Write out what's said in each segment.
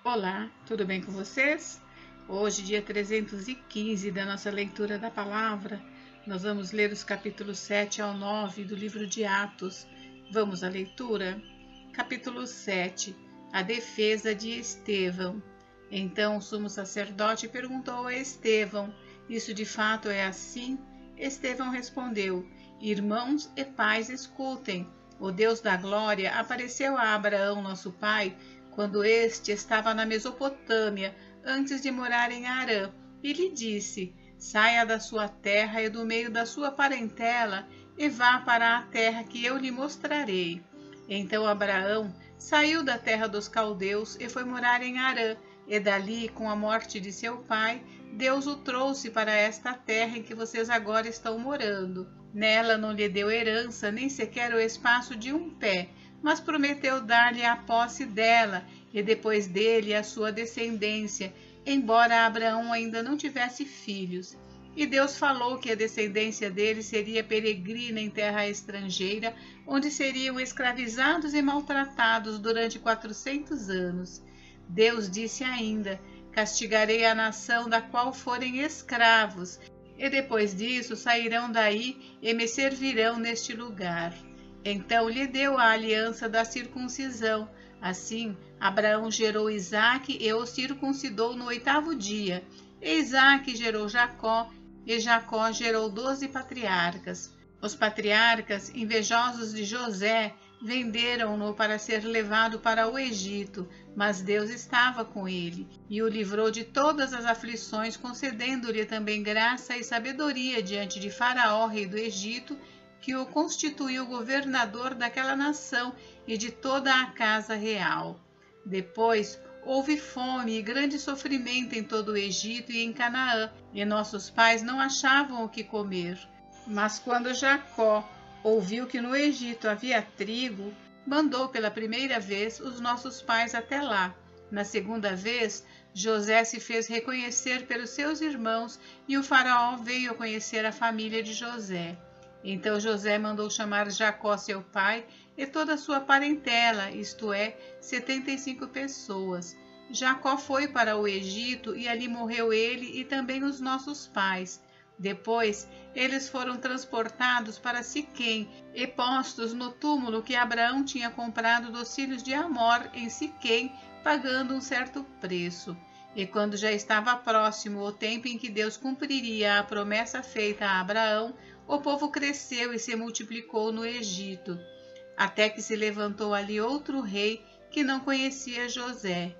Olá, tudo bem com vocês? Hoje, dia 315 da nossa leitura da palavra, nós vamos ler os capítulos 7 ao 9 do livro de Atos. Vamos à leitura? Capítulo 7. A defesa de Estevão. Então o sumo sacerdote perguntou a Estevão: isso de fato é assim? Estevão respondeu: irmãos e pais, escutem. O Deus da glória apareceu a Abraão, nosso pai, quando este estava na Mesopotâmia, antes de morar em Harã, e lhe disse: saia da sua terra e do meio da sua parentela e vá para a terra que eu lhe mostrarei. Então Abraão saiu da terra dos caldeus e foi morar em Harã, e dali, com a morte de seu pai, Deus o trouxe para esta terra em que vocês agora estão morando. Nela não lhe deu herança, nem sequer o espaço de um pé, mas prometeu dar-lhe a posse dela e depois dele a sua descendência, embora Abraão ainda não tivesse filhos. E Deus falou que a descendência dele seria peregrina em terra estrangeira, onde seriam escravizados e maltratados durante 400 anos. Deus disse ainda: castigarei a nação da qual forem escravos, e depois disso sairão daí e me servirão neste lugar. Então lhe deu a aliança da circuncisão. Assim, Abraão gerou Isaque e o circuncidou no 8º dia. E Isaque gerou Jacó, e Jacó gerou 12 patriarcas. Os patriarcas, invejosos de José, venderam-no para ser levado para o Egito, mas Deus estava com ele e o livrou de todas as aflições, concedendo-lhe também graça e sabedoria diante de Faraó, rei do Egito, que o constituiu governador daquela nação e de toda a casa real. Depois houve fome e grande sofrimento em todo o Egito e em Canaã, e nossos pais não achavam o que comer. Mas quando Jacó ouviu que no Egito havia trigo, mandou pela primeira vez os nossos pais até lá. Na segunda vez, José se fez reconhecer pelos seus irmãos, e o faraó veio conhecer a família de José. Então José mandou chamar Jacó, seu pai, e toda a sua parentela, isto é, 75 pessoas. Jacó foi para o Egito e ali morreu ele e também os nossos pais. Depois, eles foram transportados para Siquém e postos no túmulo que Abraão tinha comprado dos filhos de Amor em Siquém, pagando um certo preço. E quando já estava próximo o tempo em que Deus cumpriria a promessa feita a Abraão, o povo cresceu e se multiplicou no Egito, até que se levantou ali outro rei que não conhecia José.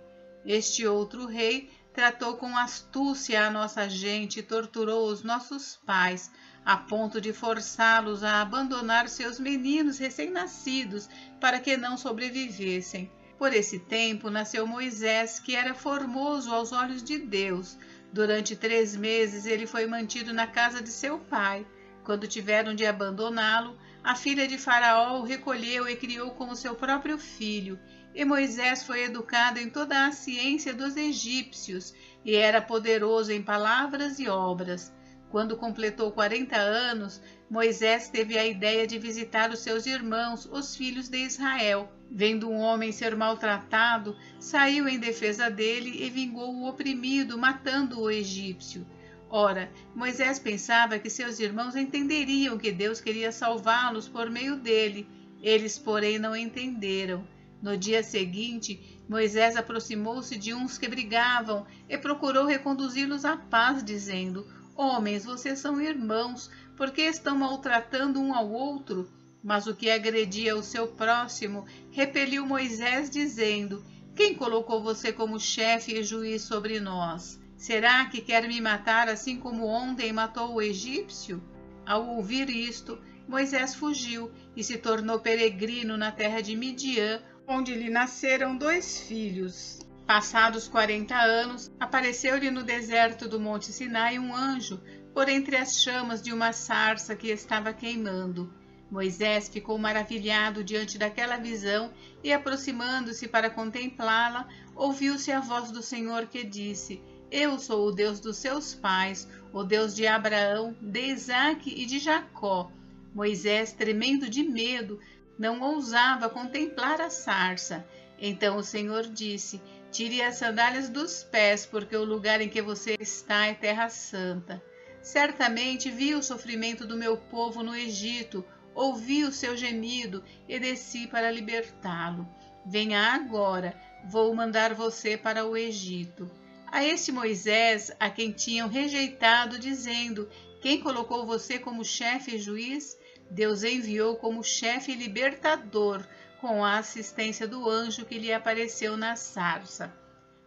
Este outro rei tratou com astúcia a nossa gente e torturou os nossos pais, a ponto de forçá-los a abandonar seus meninos recém-nascidos para que não sobrevivessem. Por esse tempo nasceu Moisés, que era formoso aos olhos de Deus. Durante 3 meses ele foi mantido na casa de seu pai. Quando tiveram de abandoná-lo, a filha de Faraó o recolheu e criou como seu próprio filho. E Moisés foi educado em toda a ciência dos egípcios e era poderoso em palavras e obras. Quando completou 40 anos, Moisés teve a ideia de visitar os seus irmãos, os filhos de Israel. Vendo um homem ser maltratado, saiu em defesa dele e vingou o oprimido, matando o egípcio. Ora, Moisés pensava que seus irmãos entenderiam que Deus queria salvá-los por meio dele. Eles, porém, não entenderam. No dia seguinte, Moisés aproximou-se de uns que brigavam e procurou reconduzi-los à paz, dizendo: homens, vocês são irmãos, por que estão maltratando um ao outro? Mas o que agredia o seu próximo repeliu Moisés, dizendo: quem colocou você como chefe e juiz sobre nós? Será que quer me matar assim como ontem matou o egípcio? Ao ouvir isto, Moisés fugiu e se tornou peregrino na terra de Midian, onde lhe nasceram 2 filhos. Passados 40 anos, apareceu-lhe no deserto do Monte Sinai um anjo, por entre as chamas de uma sarça que estava queimando. Moisés ficou maravilhado diante daquela visão e, aproximando-se para contemplá-la, ouviu-se a voz do Senhor que disse: eu sou o Deus dos seus pais, o Deus de Abraão, de Isaque e de Jacó. Moisés, tremendo de medo, não ousava contemplar a sarça. Então o Senhor disse: Tire as sandálias dos pés, porque o lugar em que você está é terra santa. Certamente vi o sofrimento do meu povo no Egito, ouvi o seu gemido e desci para libertá-lo. Venha agora, vou mandar você para o Egito. A esse Moisés, a quem tinham rejeitado, dizendo: quem colocou você como chefe e juiz? Deus enviou como chefe e libertador, com a assistência do anjo que lhe apareceu na sarça.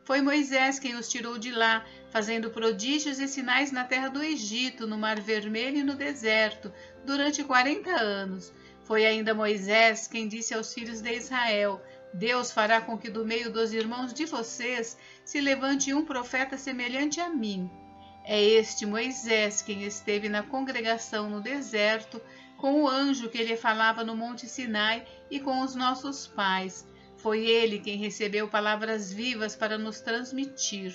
Foi Moisés quem os tirou de lá, fazendo prodígios e sinais na terra do Egito, no Mar Vermelho e no deserto, durante 40 anos. Foi ainda Moisés quem disse aos filhos de Israel: Deus fará com que do meio dos irmãos de vocês se levante um profeta semelhante a mim. É este Moisés quem esteve na congregação no deserto, com o anjo que lhe falava no Monte Sinai e com os nossos pais. Foi ele quem recebeu palavras vivas para nos transmitir.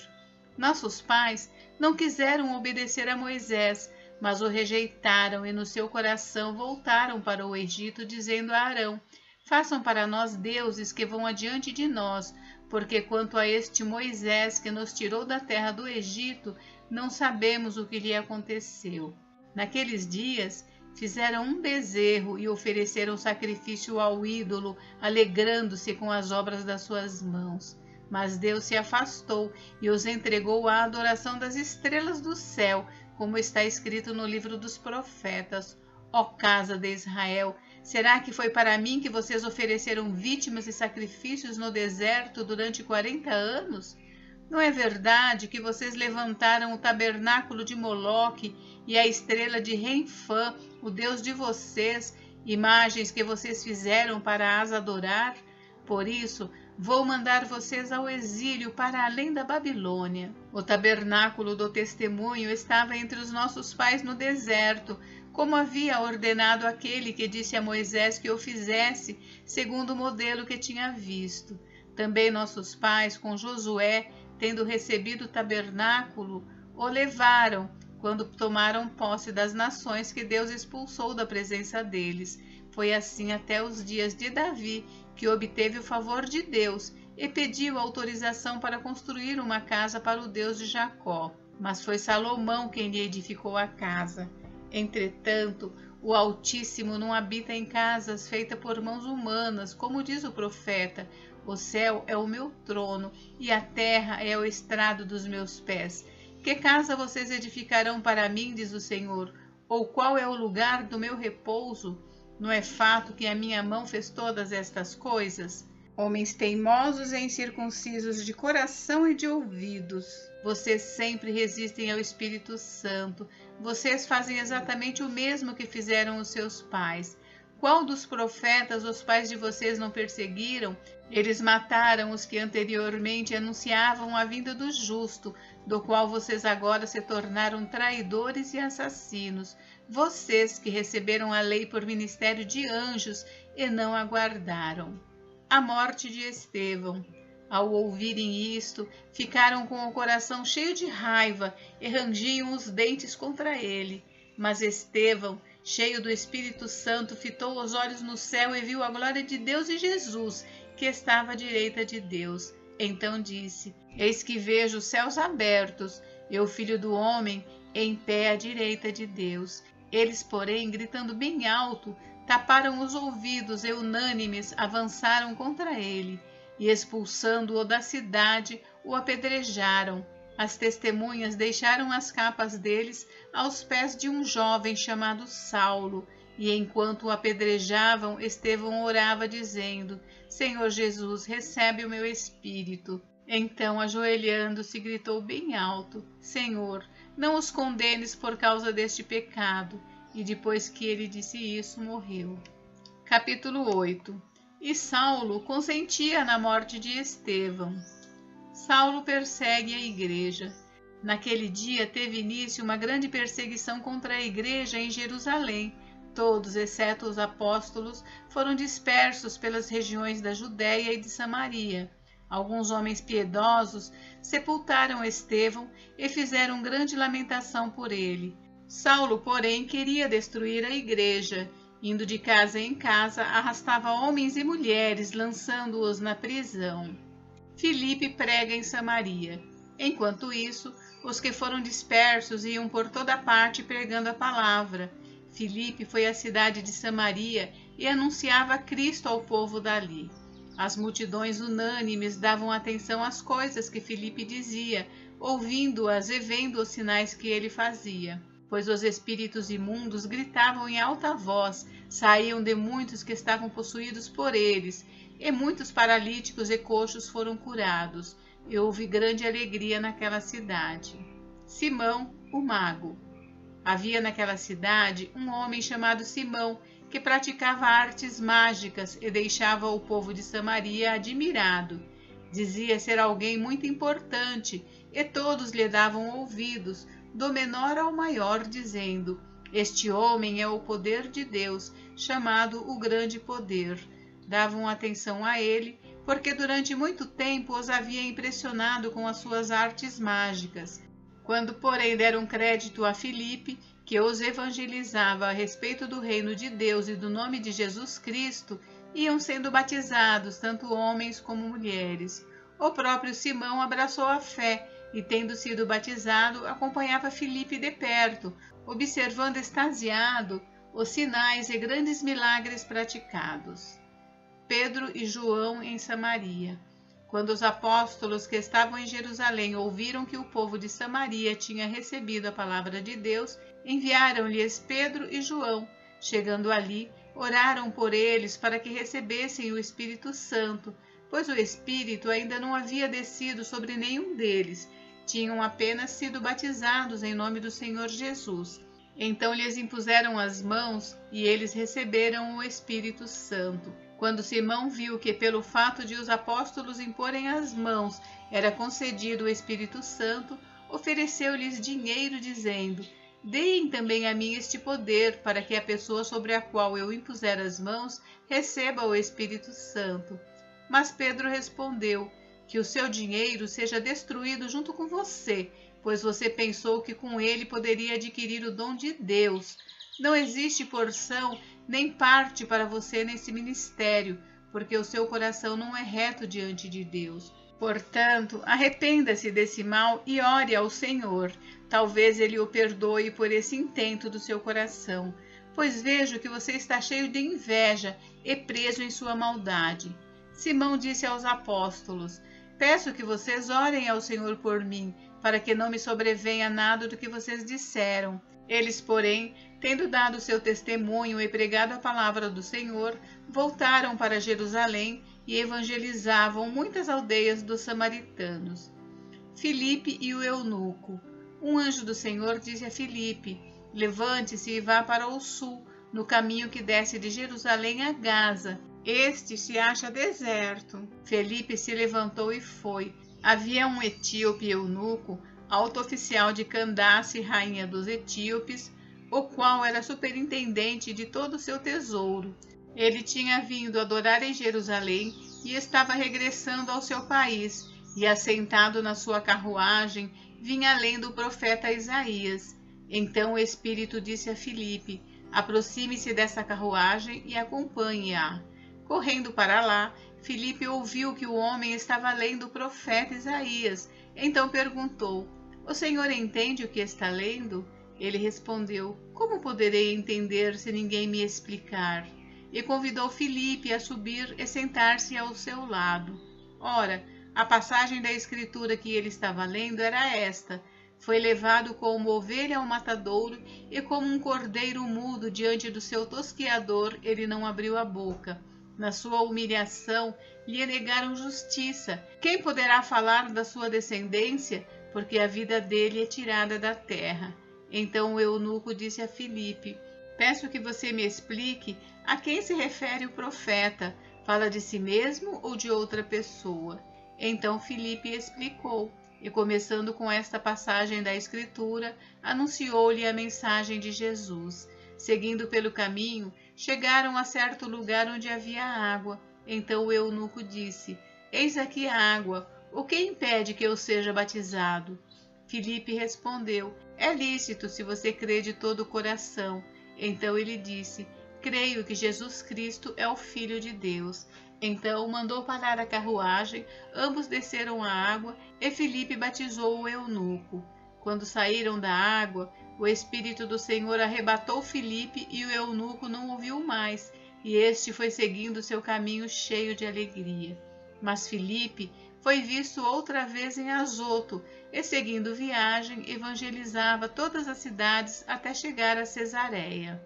Nossos pais não quiseram obedecer a Moisés, mas o rejeitaram e no seu coração voltaram para o Egito, dizendo a Arão: façam para nós deuses que vão adiante de nós, porque quanto a este Moisés que nos tirou da terra do Egito, não sabemos o que lhe aconteceu. Naqueles dias, fizeram um bezerro e ofereceram sacrifício ao ídolo, alegrando-se com as obras das suas mãos. Mas Deus se afastou e os entregou à adoração das estrelas do céu, como está escrito no livro dos profetas. Ó casa de Israel, será que foi para mim que vocês ofereceram vítimas e sacrifícios no deserto durante 40 anos? Não é verdade que vocês levantaram o tabernáculo de Moloque e a estrela de Renfã, o deus de vocês, imagens que vocês fizeram para as adorar? Por isso, vou mandar vocês ao exílio para além da Babilônia. O tabernáculo do testemunho estava entre os nossos pais no deserto, como havia ordenado aquele que disse a Moisés que o fizesse, segundo o modelo que tinha visto. Também nossos pais, com Josué, tendo recebido o tabernáculo, o levaram, quando tomaram posse das nações que Deus expulsou da presença deles. Foi assim até os dias de Davi, que obteve o favor de Deus e pediu autorização para construir uma casa para o Deus de Jacó. Mas foi Salomão quem lhe edificou a casa. Entretanto, o Altíssimo não habita em casas feitas por mãos humanas, como diz o profeta: o céu é o meu trono e a terra é o estrado dos meus pés. Que casa vocês edificarão para mim, diz o Senhor? Ou qual é o lugar do meu repouso? Não é fato que a minha mão fez todas estas coisas? Homens teimosos e incircuncisos de coração e de ouvidos. Vocês sempre resistem ao Espírito Santo. Vocês fazem exatamente o mesmo que fizeram os seus pais. Qual dos profetas os pais de vocês não perseguiram? Eles mataram os que anteriormente anunciavam a vinda do justo, do qual vocês agora se tornaram traidores e assassinos. Vocês que receberam a lei por ministério de anjos e não aguardaram. A morte de Estevão. Ao ouvirem isto, ficaram com o coração cheio de raiva e rangiam os dentes contra ele. Mas Estevão, cheio do Espírito Santo, fitou os olhos no céu e viu a glória de Deus e Jesus, que estava à direita de Deus. Então disse: eis que vejo os céus abertos e o Filho do Homem em pé à direita de Deus. Eles, porém, gritando bem alto, taparam os ouvidos e unânimes avançaram contra ele, e expulsando-o da cidade, o apedrejaram. As testemunhas deixaram as capas deles aos pés de um jovem chamado Saulo, e enquanto o apedrejavam, Estevão orava, dizendo: Senhor Jesus, recebe o meu espírito. Então, ajoelhando-se, gritou bem alto: Senhor, não os condenes por causa deste pecado. E depois que ele disse isso, morreu. Capítulo 8. E Saulo consentia na morte de Estevão. Saulo persegue a igreja. Naquele dia teve início uma grande perseguição contra a igreja em Jerusalém. Todos, exceto os apóstolos, foram dispersos pelas regiões da Judéia e de Samaria. Alguns homens piedosos sepultaram Estevão e fizeram grande lamentação por ele. Saulo, porém, queria destruir a igreja. Indo de casa em casa, arrastava homens e mulheres, lançando-os na prisão. Filipe prega em Samaria. Enquanto isso, os que foram dispersos iam por toda parte pregando a palavra. Filipe foi à cidade de Samaria e anunciava Cristo ao povo dali. As multidões unânimes davam atenção às coisas que Filipe dizia, ouvindo-as e vendo os sinais que ele fazia. Pois os espíritos imundos gritavam em alta voz, saíam de muitos que estavam possuídos por eles, e muitos paralíticos e coxos foram curados, e houve grande alegria naquela cidade. Simão, o mago. Havia naquela cidade um homem chamado Simão, que praticava artes mágicas e deixava o povo de Samaria admirado. Dizia ser alguém muito importante, e todos lhe davam ouvidos, do menor ao maior, dizendo: este homem é o poder de Deus, chamado o grande poder. Davam atenção a ele, porque durante muito tempo os havia impressionado com as suas artes mágicas. Quando, porém, deram crédito a Filipe, que os evangelizava a respeito do reino de Deus e do nome de Jesus Cristo, iam sendo batizados, tanto homens como mulheres. O próprio Simão abraçou a fé e, tendo sido batizado, acompanhava Filipe de perto, observando extasiado os sinais e grandes milagres praticados. Pedro e João em Samaria. Quando os apóstolos que estavam em Jerusalém ouviram que o povo de Samaria tinha recebido a palavra de Deus, enviaram-lhes Pedro e João. Chegando ali, oraram por eles para que recebessem o Espírito Santo, pois o Espírito ainda não havia descido sobre nenhum deles, tinham apenas sido batizados em nome do Senhor Jesus. Então lhes impuseram as mãos e eles receberam o Espírito Santo. Quando Simão viu que pelo fato de os apóstolos imporem as mãos era concedido o Espírito Santo, ofereceu-lhes dinheiro, dizendo: deem também a mim este poder, para que a pessoa sobre a qual eu impuser as mãos receba o Espírito Santo. Mas Pedro respondeu: que o seu dinheiro seja destruído junto com você, pois você pensou que com ele poderia adquirir o dom de Deus. Não existe porção nem parte para você nesse ministério, porque o seu coração não é reto diante de Deus. Portanto, arrependa-se desse mal e ore ao Senhor. Talvez ele o perdoe por esse intento do seu coração, pois vejo que você está cheio de inveja e preso em sua maldade. Simão disse aos apóstolos: peço que vocês orem ao Senhor por mim, para que não me sobrevenha nada do que vocês disseram. Eles, porém, tendo dado seu testemunho e pregado a palavra do Senhor, voltaram para Jerusalém e evangelizavam muitas aldeias dos samaritanos. Filipe e o eunuco. Um anjo do Senhor disse a Filipe: levante-se e vá para o sul, no caminho que desce de Jerusalém a Gaza. Este se acha deserto. Filipe se levantou e foi. Havia um etíope eunuco, alto oficial de Candace, rainha dos etíopes, o qual era superintendente de todo o seu tesouro. Ele tinha vindo adorar em Jerusalém e estava regressando ao seu país, e assentado na sua carruagem, vinha lendo o profeta Isaías. Então o Espírito disse a Filipe: aproxime-se dessa carruagem e acompanhe-a. Correndo para lá, Filipe ouviu que o homem estava lendo o profeta Isaías. Então perguntou: o senhor entende o que está lendo? Ele respondeu: como poderei entender se ninguém me explicar? E convidou Filipe a subir e sentar-se ao seu lado. Ora, a passagem da escritura que ele estava lendo era esta: foi levado como ovelha ao matadouro, e como um cordeiro mudo diante do seu tosqueador, ele não abriu a boca. Na sua humilhação, lhe negaram justiça. Quem poderá falar da sua descendência? Porque a vida dele é tirada da terra. Então o eunuco disse a Filipe: peço que você me explique a quem se refere o profeta. Fala de si mesmo ou de outra pessoa? Então Filipe explicou, e começando com esta passagem da Escritura, anunciou-lhe a mensagem de Jesus. Seguindo pelo caminho, chegaram a certo lugar onde havia água. Então o eunuco disse: eis aqui a água, o que impede que eu seja batizado? Filipe respondeu: é lícito se você crê de todo o coração. Então ele disse: creio que Jesus Cristo é o Filho de Deus. Então mandou parar a carruagem, ambos desceram à água e Filipe batizou o eunuco. Quando saíram da água, o Espírito do Senhor arrebatou Filipe e o eunuco não o viu mais, e este foi seguindo seu caminho cheio de alegria. Mas Filipe foi visto outra vez em Azoto e, seguindo viagem, evangelizava todas as cidades até chegar a Cesareia.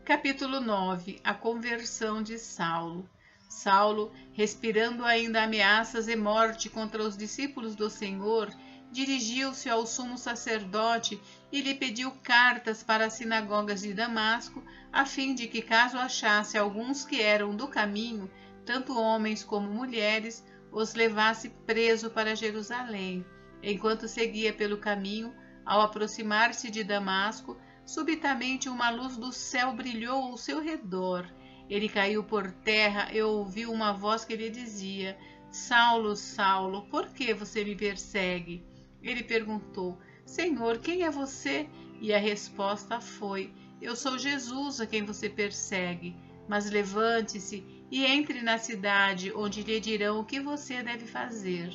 Capítulo 9. A conversão de Saulo. Saulo, respirando ainda ameaças e morte contra os discípulos do Senhor, dirigiu-se ao sumo sacerdote e lhe pediu cartas para as sinagogas de Damasco, a fim de que, caso achasse alguns que eram do caminho, tanto homens como mulheres, os levasse preso para Jerusalém. Enquanto seguia pelo caminho, ao aproximar-se de Damasco, subitamente uma luz do céu brilhou ao seu redor. Ele caiu por terra e ouviu uma voz que lhe dizia: Saulo, Saulo, por que você me persegue? Ele perguntou: Senhor, quem é você? E a resposta foi: Eu sou Jesus, a quem você persegue. Mas levante-se e entre na cidade, onde lhe dirão o que você deve fazer.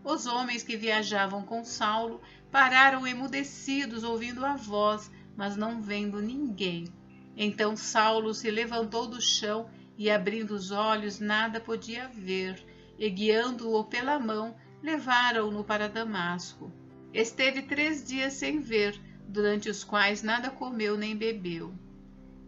Os homens que viajavam com Saulo pararam emudecidos, ouvindo a voz, mas não vendo ninguém. Então Saulo se levantou do chão e, abrindo os olhos, nada podia ver, e guiando-o pela mão, levaram-no para Damasco. Esteve 3 dias sem ver, durante os quais nada comeu nem bebeu.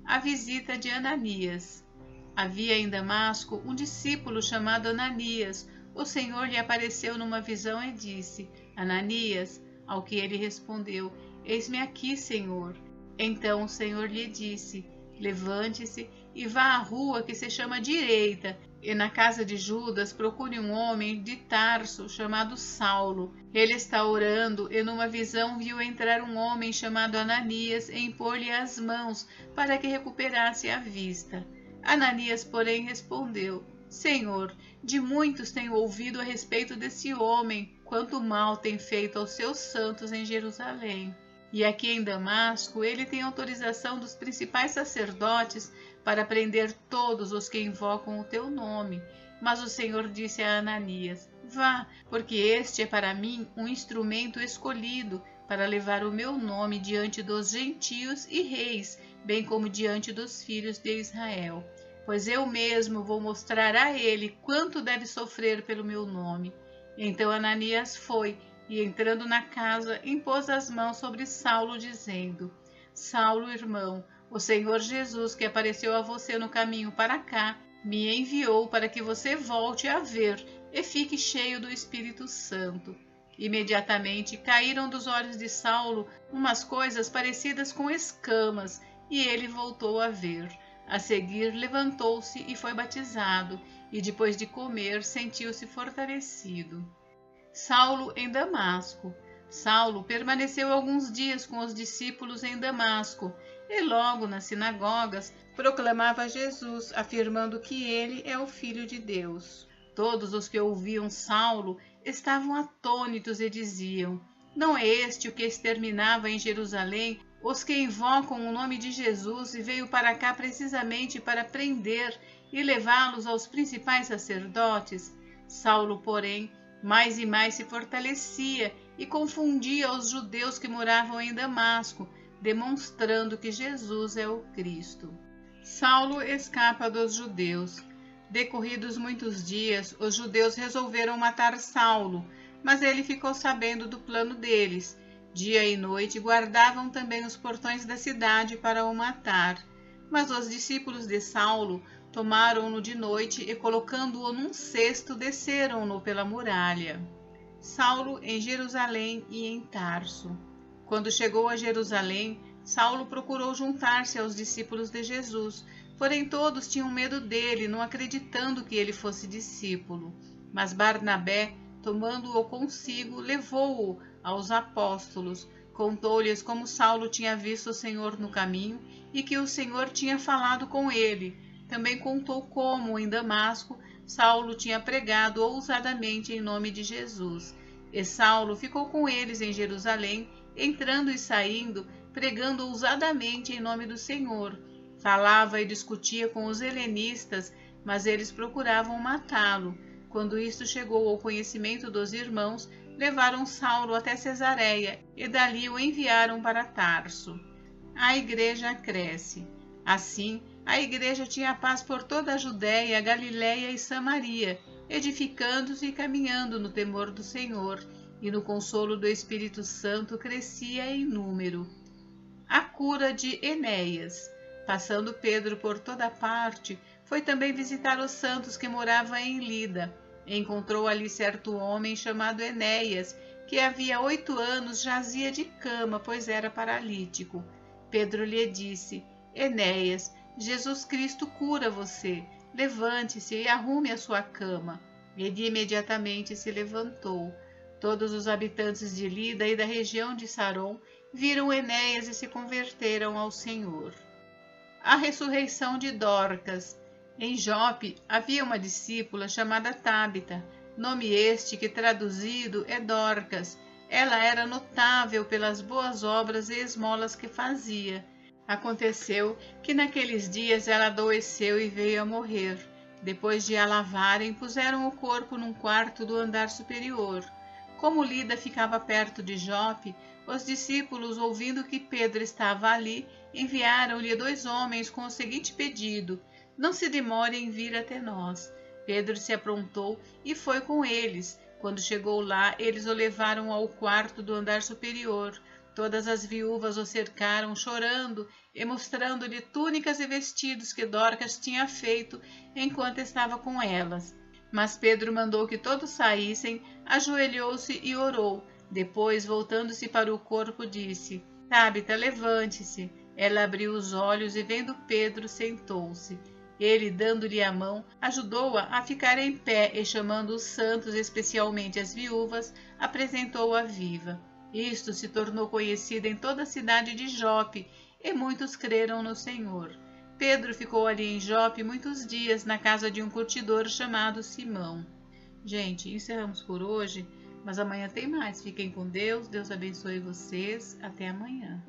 A visita de Ananias. Havia em Damasco um discípulo chamado Ananias. O Senhor lhe apareceu numa visão e disse: Ananias. Ao que ele respondeu: Eis-me aqui, Senhor. Então o Senhor lhe disse: Levante-se e vá à rua que se chama Direita, e na casa de Judas procure um homem de Tarso chamado Saulo. Ele está orando, e numa visão viu entrar um homem chamado Ananias e impor-lhe as mãos para que recuperasse a vista. Ananias, porém, respondeu: Senhor, de muitos tenho ouvido a respeito desse homem, quanto mal tem feito aos seus santos em Jerusalém. E aqui em Damasco ele tem autorização dos principais sacerdotes para prender todos os que invocam o teu nome. Mas o Senhor disse a Ananias: Vá, porque este é para mim um instrumento escolhido para levar o meu nome diante dos gentios e reis, bem como diante dos filhos de Israel. Pois eu mesmo vou mostrar a ele quanto deve sofrer pelo meu nome. Então Ananias foi, e entrando na casa, impôs as mãos sobre Saulo, dizendo: Saulo, irmão, o Senhor Jesus, que apareceu a você no caminho para cá, me enviou para que você volte a ver e fique cheio do Espírito Santo. Imediatamente caíram dos olhos de Saulo umas coisas parecidas com escamas, e ele voltou a ver. A seguir levantou-se e foi batizado, e depois de comer sentiu-se fortalecido. Saulo em Damasco. Saulo permaneceu alguns dias com os discípulos em Damasco, e logo nas sinagogas proclamava Jesus, afirmando que ele é o Filho de Deus. Todos os que ouviam Saulo estavam atônitos e diziam: Não é este o que exterminava em Jerusalém os que invocam o nome de Jesus e veio para cá precisamente para prender e levá-los aos principais sacerdotes? Saulo, porém, mais e mais se fortalecia e confundia os judeus que moravam em Damasco, demonstrando que Jesus é o Cristo. Saulo escapa dos judeus. Decorridos muitos dias, os judeus resolveram matar Saulo, mas ele ficou sabendo do plano deles. Dia e noite guardavam também os portões da cidade para o matar. Mas os discípulos de Saulo tomaram-no de noite e, colocando-o num cesto, desceram-no pela muralha. Saulo em Jerusalém e em Tarso. Quando chegou a Jerusalém, Saulo procurou juntar-se aos discípulos de Jesus, porém todos tinham medo dele, não acreditando que ele fosse discípulo. Mas Barnabé, tomando-o consigo, levou-o aos apóstolos, contou-lhes como Saulo tinha visto o Senhor no caminho e que o Senhor tinha falado com ele. Também contou como, em Damasco, Saulo tinha pregado ousadamente em nome de Jesus. E Saulo ficou com eles em Jerusalém, entrando e saindo, pregando ousadamente em nome do Senhor. Falava e discutia com os helenistas, mas eles procuravam matá-lo. Quando isto chegou ao conhecimento dos irmãos, levaram Saulo até Cesareia e dali o enviaram para Tarso. A igreja cresce. Assim, a igreja tinha paz por toda a Judéia, Galiléia e Samaria, edificando-se e caminhando no temor do Senhor, e no consolo do Espírito Santo crescia em número. A cura de Enéas. Passando Pedro por toda parte, foi também visitar os santos que moravam em Lida. Encontrou ali certo homem chamado Enéas, que havia 8 anos jazia de cama, pois era paralítico. Pedro lhe disse: Enéas, Jesus Cristo cura você. Levante-se e arrume a sua cama. Ele imediatamente se levantou. Todos os habitantes de Lida e da região de Saron viram Enéas e se converteram ao Senhor. A ressurreição de Dorcas. Em Jope havia uma discípula chamada Tábita, nome este que traduzido é Dorcas. Ela era notável pelas boas obras e esmolas que fazia. Aconteceu que naqueles dias ela adoeceu e veio a morrer. Depois de a lavarem, puseram o corpo num quarto do andar superior. Como Lida ficava perto de Jope, os discípulos, ouvindo que Pedro estava ali, enviaram-lhe 2 homens com o seguinte pedido: não se demore em vir até nós. Pedro se aprontou e foi com eles. Quando chegou lá, eles o levaram ao quarto do andar superior. Todas as viúvas o cercaram, chorando e mostrando-lhe túnicas e vestidos que Dorcas tinha feito enquanto estava com elas. Mas Pedro mandou que todos saíssem, ajoelhou-se e orou. Depois, voltando-se para o corpo, disse: Tábita, levante-se. Ela abriu os olhos e, vendo Pedro, sentou-se. Ele, dando-lhe a mão, ajudou-a a ficar em pé e, chamando os santos, especialmente as viúvas, apresentou-a viva. Isto se tornou conhecido em toda a cidade de Jope, e muitos creram no Senhor. Pedro ficou ali em Jope muitos dias, na casa de um curtidor chamado Simão. Gente, encerramos por hoje, mas amanhã tem mais. Fiquem com Deus, Deus abençoe vocês. Até amanhã.